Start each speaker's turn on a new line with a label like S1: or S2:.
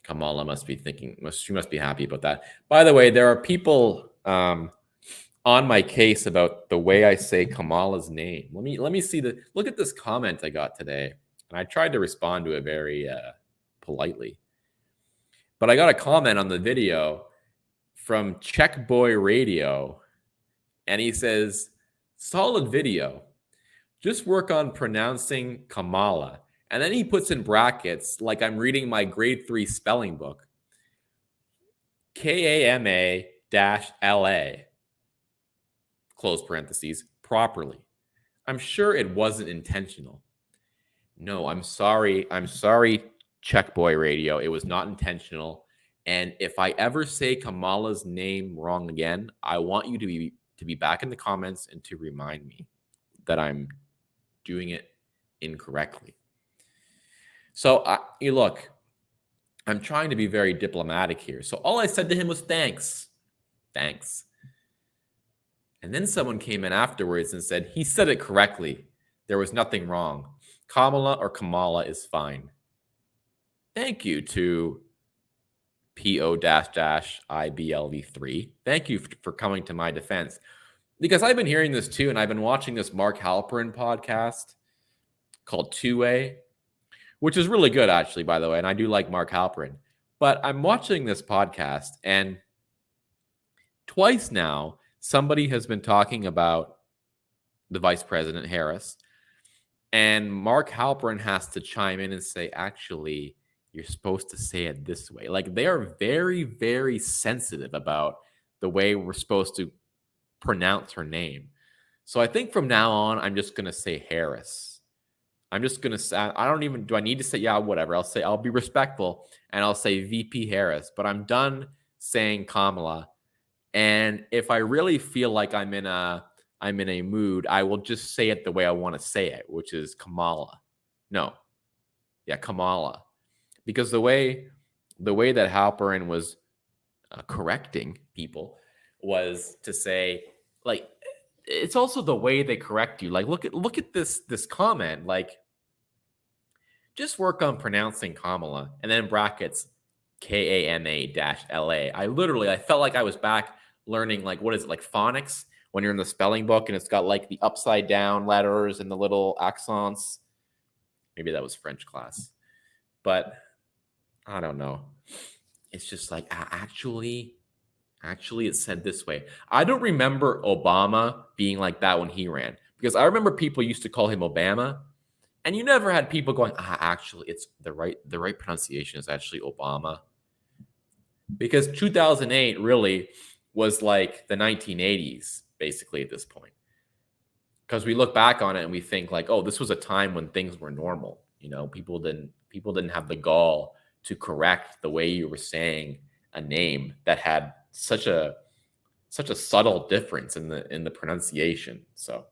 S1: Kamala must be thinking, she must be happy about that. By the way, there are people on my case about the way I say Kamala's name. Let me see look at this comment I got today. And I tried to respond to it very politely. But I got a comment on the video from Czech Boy Radio, and he says, "Solid video. Just work on pronouncing Kamala." And then he puts in brackets, like I'm reading my grade 3 spelling book, KAMA-LA, close parentheses, properly. I'm sure it wasn't intentional. No, I'm sorry. I'm sorry, Czech Boy Radio. It was not intentional. And if I ever say Kamala's name wrong again, I want you to be back in the comments and to remind me that I'm doing it incorrectly. So, look, I'm trying to be very diplomatic here. So all I said to him was thanks. Thanks. And then someone came in afterwards and said, he said it correctly. There was nothing wrong. Kamala or Kamala is fine. Thank you to PO-IBLV3. Thank you for coming to my defense. Because I've been hearing this too, and I've been watching this Mark Halperin podcast called Two-Way, which is really good, actually, by the way. And I do like Mark Halperin. But I'm watching this podcast, and twice now, somebody has been talking about the Vice President Harris. And Mark Halperin has to chime in and say, actually, you're supposed to say it this way. Like, they are very, very sensitive about the way we're supposed to pronounce her name. So I think from now on, I'm just going to say Harris. I'm just going to say, do I need to say, yeah, whatever. I'll be respectful and I'll say VP Harris, but I'm done saying Kamala. And if I really feel like I'm in a mood, I will just say it the way I want to say it, which is Kamala. No. Yeah, Kamala. Because the way that Halperin was correcting people was to say, like, it's also the way they correct you. Like, look at this comment. Like, just work on pronouncing Kamala, and then in brackets, KAMA-LA. I felt like I was back learning, like, what is it, like phonics, when you're in the spelling book and it's got like the upside down letters and the little accents. Maybe that was French class, but I don't know. It's just like, actually it's said this way. I don't remember Obama being like that when he ran, because I remember people used to call him Obama, and you never had people going, actually, it's the right pronunciation is actually Obama. Because 2008 really was like the 1980s, basically, at this point. Because we look back on it and we think like, oh, this was a time when things were normal. You know, people didn't have the gall to correct the way you were saying a name that had such a subtle difference in the pronunciation. So